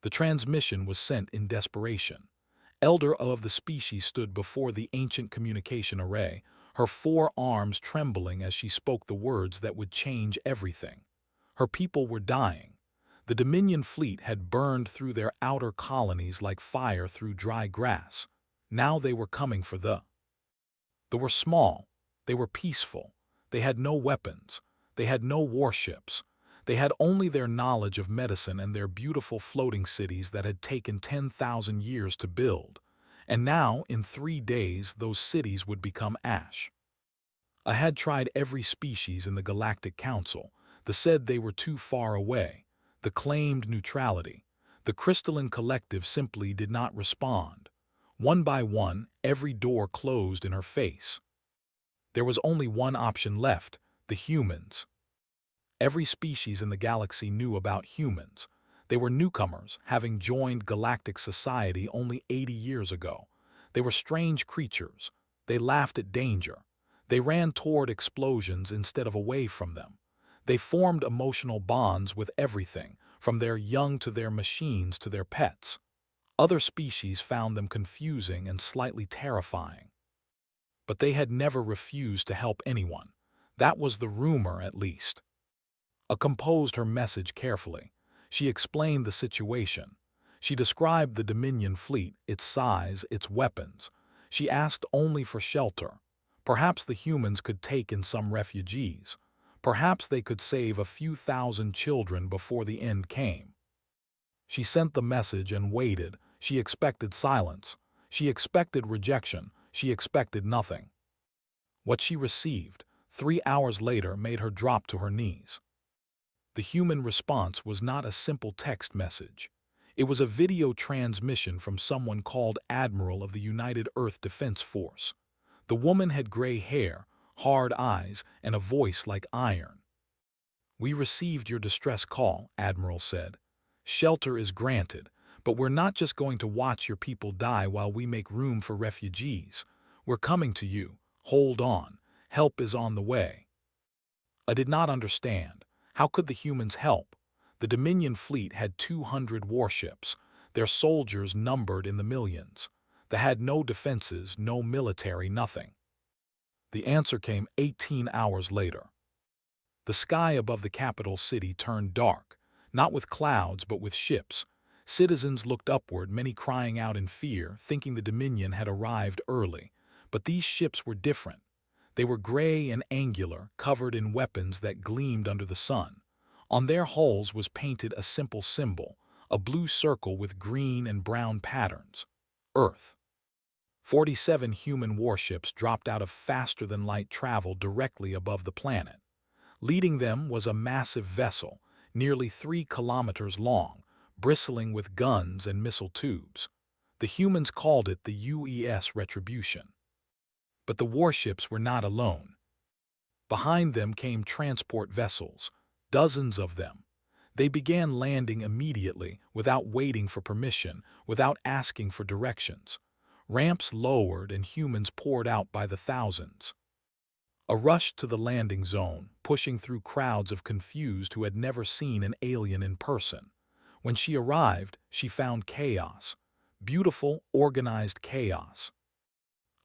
The transmission was sent in desperation. Elder of the species stood before the ancient communication array, her four arms trembling as she spoke the words that would change everything. Her people were dying. The Dominion fleet had burned through their outer colonies like fire through dry grass. Now they were coming for the. They were small. They were peaceful. They had no weapons. They had no warships. They had only their knowledge of medicine and their beautiful floating cities that had taken 10,000 years to build. And now, in 3 days, those cities would become ash. I had tried every species in the Galactic Council. They said they were too far away. The claimed neutrality. The crystalline collective simply did not respond. One by one, every door closed in her face. There was only one option left: the humans. Every species in the galaxy knew about humans. They were newcomers, having joined galactic society only 80 years ago. They were strange creatures. They laughed at danger. They ran toward explosions instead of away from them. They formed emotional bonds with everything, from their young to their machines to their pets. Other species found them confusing and slightly terrifying. But they had never refused to help anyone. That was the rumor, at least. I composed her message carefully. She explained the situation. She described the Dominion fleet, its size, its weapons. She asked only for shelter. Perhaps the humans could take in some refugees. Perhaps they could save a few thousand children before the end came. She sent the message and waited. She expected silence. She expected rejection. She expected nothing. What she received, 3 hours later, made her drop to her knees. The human response was not a simple text message. It was a video transmission from someone called Admiral of the United Earth Defense Force. The woman had gray hair, hard eyes, and a voice like iron. "We received your distress call," Admiral said. "Shelter is granted, but we're not just going to watch your people die while we make room for refugees. We're coming to you. Hold on. Help is on the way." I did not understand. How could the humans help? The Dominion fleet had 200 warships, their soldiers numbered in the millions. They had no defenses, no military, nothing. The answer came 18 hours later. The sky above the capital city turned dark, not with clouds but with ships. Citizens looked upward, many crying out in fear, thinking the Dominion had arrived early. But these ships were different. They were gray and angular, covered in weapons that gleamed under the sun. On their hulls was painted a simple symbol, a blue circle with green and brown patterns. Earth. 47 human warships dropped out of faster-than-light travel directly above the planet. Leading them was a massive vessel, nearly 3 kilometers long, bristling with guns and missile tubes. The humans called it the UES Retribution. But the warships were not alone. Behind them came transport vessels, dozens of them. They began landing immediately, without waiting for permission, without asking for directions. Ramps lowered and humans poured out by the thousands. A rush to the landing zone, pushing through crowds of confused who had never seen an alien in person. When she arrived, she found chaos. Beautiful, organized chaos.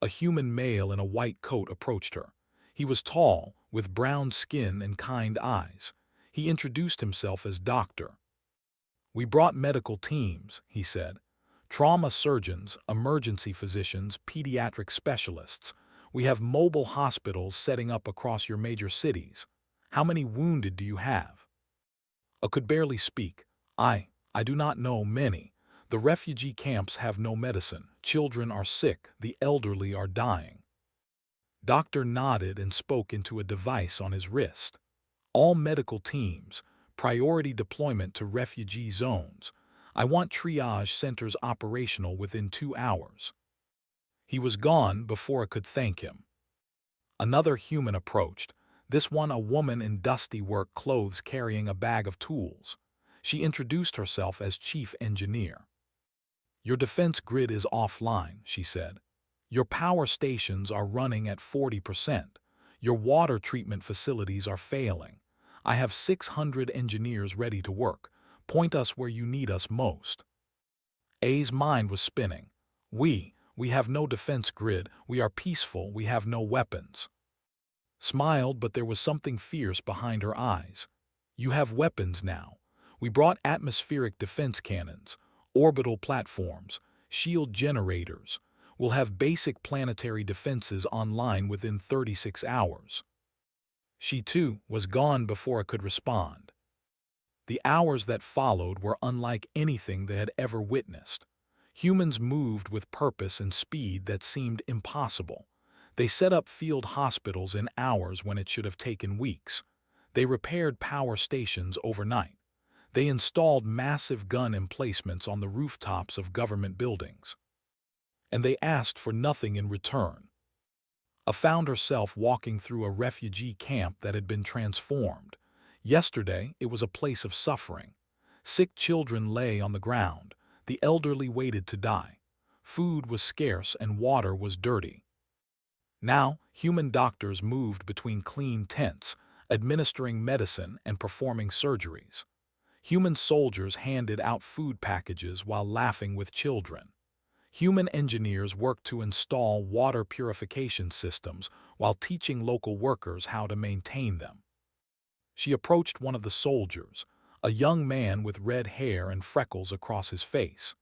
A human male in a white coat approached her. He was tall, with brown skin and kind eyes. He introduced himself as Doctor. "We brought medical teams," he said. "Trauma surgeons, emergency physicians, pediatric specialists. We have mobile hospitals setting up across your major cities. How many wounded do you have?" I could barely speak. I do not know many. The refugee camps have no medicine. Children are sick. The elderly are dying. Doctor nodded and spoke into a device on his wrist. "All medical teams, priority deployment to refugee zones. I want triage centers operational within 2 hours." He was gone before I could thank him. Another human approached, this one a woman in dusty work clothes carrying a bag of tools. She introduced herself as chief engineer. "Your defense grid is offline," she said. "Your power stations are running at 40%. Your water treatment facilities are failing. I have 600 engineers ready to work. Point us where you need us most. A's mind was spinning. We have no defense grid, we are peaceful, we have no weapons. Smiled, but there was something fierce behind her eyes. You have weapons now. We brought atmospheric defense cannons, orbital platforms, shield generators. We'll have basic planetary defenses online within 36 hours. She, too, was gone before I could respond. The hours that followed were unlike anything they had ever witnessed. Humans moved with purpose and speed that seemed impossible. They set up field hospitals in hours when it should have taken weeks. They repaired power stations overnight. They installed massive gun emplacements on the rooftops of government buildings. And they asked for nothing in return. I found herself walking through a refugee camp that had been transformed. Yesterday, it was a place of suffering. Sick children lay on the ground. The elderly waited to die. Food was scarce and water was dirty. Now, human doctors moved between clean tents, administering medicine and performing surgeries. Human soldiers handed out food packages while laughing with children. Human engineers worked to install water purification systems while teaching local workers how to maintain them. She approached one of the soldiers, a young man with red hair and freckles across his face.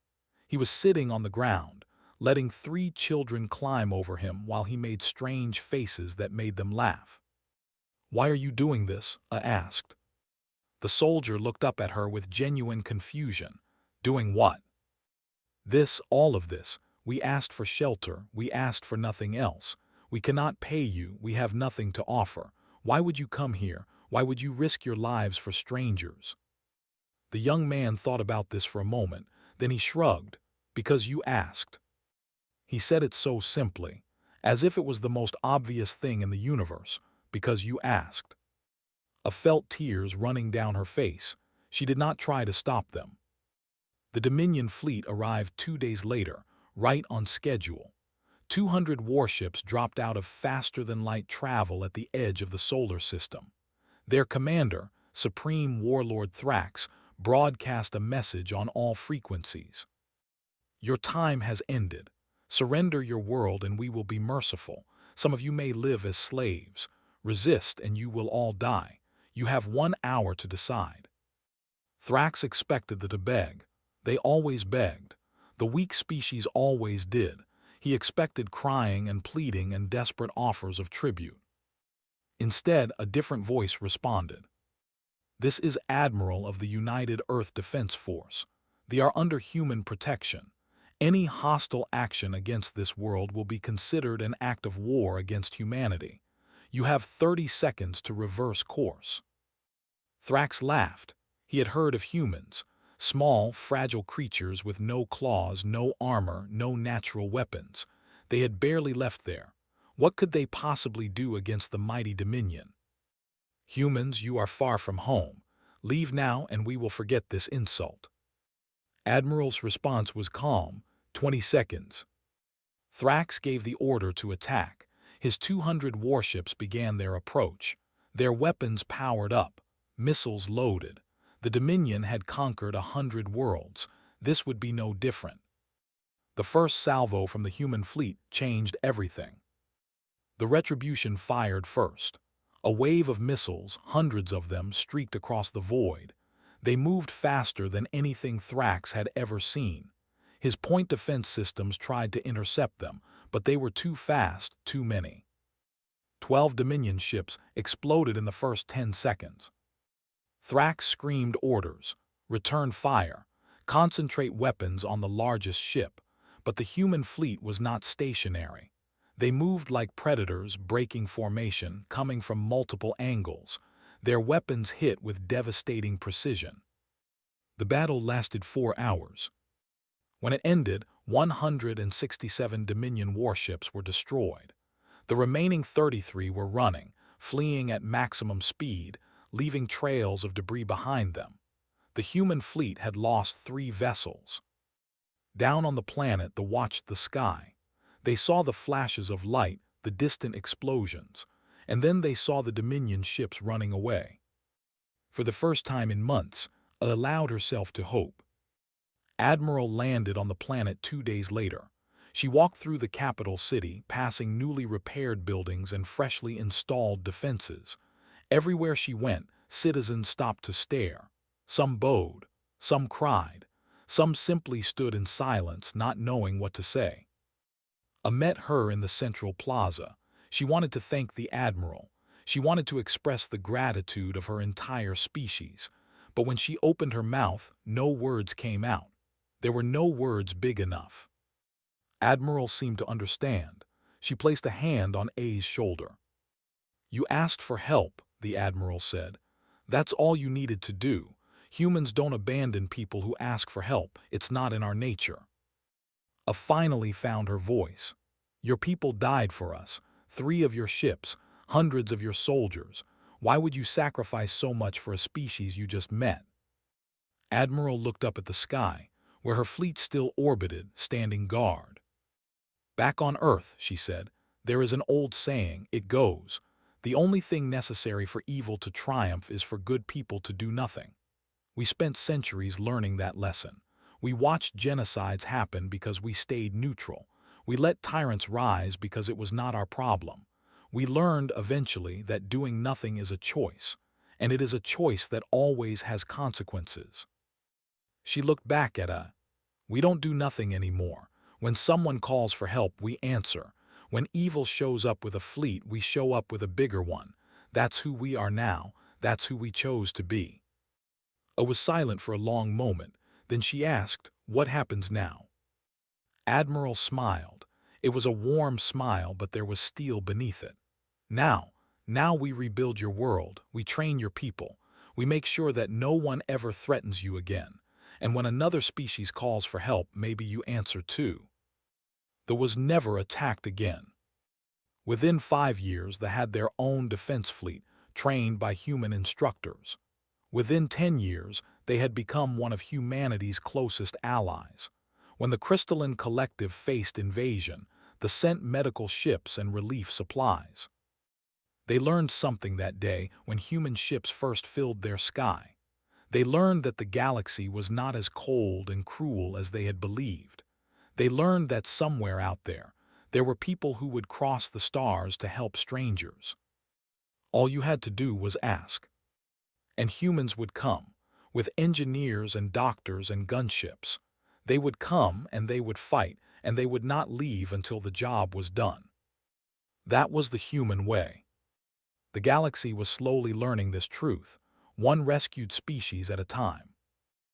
He was sitting on the ground, letting 3 children climb over him while he made strange faces that made them laugh. "Why are you doing this?" I asked. The soldier looked up at her with genuine confusion. "Doing what?" "This, all of this. We asked for shelter, we asked for nothing else. We cannot pay you, we have nothing to offer. Why would you come here? Why would you risk your lives for strangers?" The young man thought about this for a moment, then he shrugged. "Because you asked." He said it so simply, as if it was the most obvious thing in the universe. "Because you asked." I felt tears running down her face. She did not try to stop them. The Dominion fleet arrived 2 days later, right on schedule. 200 warships dropped out of faster-than-light travel at the edge of the solar system. Their commander, Supreme Warlord Thrax, broadcast a message on all frequencies. "Your time has ended. Surrender your world and we will be merciful. Some of you may live as slaves. Resist and you will all die. You have 1 hour to decide." Thrax expected them to beg. They always begged. The weak species always did. He expected crying and pleading and desperate offers of tribute. Instead, a different voice responded. "This is Admiral of the United Earth Defense Force. They are under human protection. Any hostile action against this world will be considered an act of war against humanity. You have 30 seconds to reverse course." Thrax laughed. He had heard of humans, small, fragile creatures with no claws, no armor, no natural weapons. They had barely left there. What could they possibly do against the mighty Dominion? "Humans, you are far from home. Leave now and we will forget this insult." Admiral's response was calm. 20 seconds. Thrax gave the order to attack. His 200 warships began their approach. Their weapons powered up, missiles loaded. The Dominion had conquered 100 worlds. This would be no different. The first salvo from the human fleet changed everything. The Retribution fired first. A wave of missiles, hundreds of them, streaked across the void. They moved faster than anything Thrax had ever seen. His point defense systems tried to intercept them, but they were too fast, too many. 12 Dominion ships exploded in the first 10 seconds. Thrax screamed orders: "Return fire, concentrate weapons on the largest ship." But the human fleet was not stationary. They moved like predators, breaking formation, coming from multiple angles. Their weapons hit with devastating precision. The battle lasted 4 hours. When it ended, 167 Dominion warships were destroyed. The remaining 33 were running, fleeing at maximum speed, leaving trails of debris behind them. The human fleet had lost 3 vessels. Down on the planet, they watched the sky. They saw the flashes of light, the distant explosions, and then they saw the Dominion ships running away. For the first time in months, allowed herself to hope. Admiral landed on the planet 2 days later. She walked through the capital city, passing newly repaired buildings and freshly installed defenses. Everywhere she went, citizens stopped to stare. Some bowed, some cried, some simply stood in silence, not knowing what to say. I met her in the central plaza. She wanted to thank the admiral. She wanted to express the gratitude of her entire species. But when she opened her mouth, no words came out. There were no words big enough. Admiral seemed to understand. She placed a hand on A's shoulder. "You asked for help," the admiral said. "That's all you needed to do. Humans don't abandon people who ask for help. It's not in our nature." A finally found her voice. "Your people died for us. 3 of your ships, hundreds of your soldiers. Why would you sacrifice so much for a species you just met?" Admiral looked up at the sky, where her fleet still orbited, standing guard. "Back on Earth," she said, "there is an old saying. It goes, 'The only thing necessary for evil to triumph is for good people to do nothing.' We spent centuries learning that lesson. We watched genocides happen because we stayed neutral. We let tyrants rise because it was not our problem. We learned eventually that doing nothing is a choice, and it is a choice that always has consequences." She looked back at us. "We don't do nothing anymore. When someone calls for help, we answer. When evil shows up with a fleet, we show up with a bigger one. That's who we are now. That's who we chose to be." I was silent for a long moment. Then she asked, "What happens now?" Admiral smiled. It was a warm smile, but there was steel beneath it. Now we rebuild your world. We train your people. We make sure that no one ever threatens you again. And when another species calls for help, maybe you answer too." There was never attacked again. Within 5 years, they had their own defense fleet, trained by human instructors. Within 10 years, they had become one of humanity's closest allies. When the Crystalline Collective faced invasion, they sent medical ships and relief supplies. They learned something that day when human ships first filled their sky. They learned that the galaxy was not as cold and cruel as they had believed. They learned that somewhere out there were people who would cross the stars to help strangers. All you had to do was ask. And humans would come, with engineers and doctors and gunships. They would come and they would fight, and they would not leave until the job was done. That was the human way. The galaxy was slowly learning this truth, one rescued species at a time.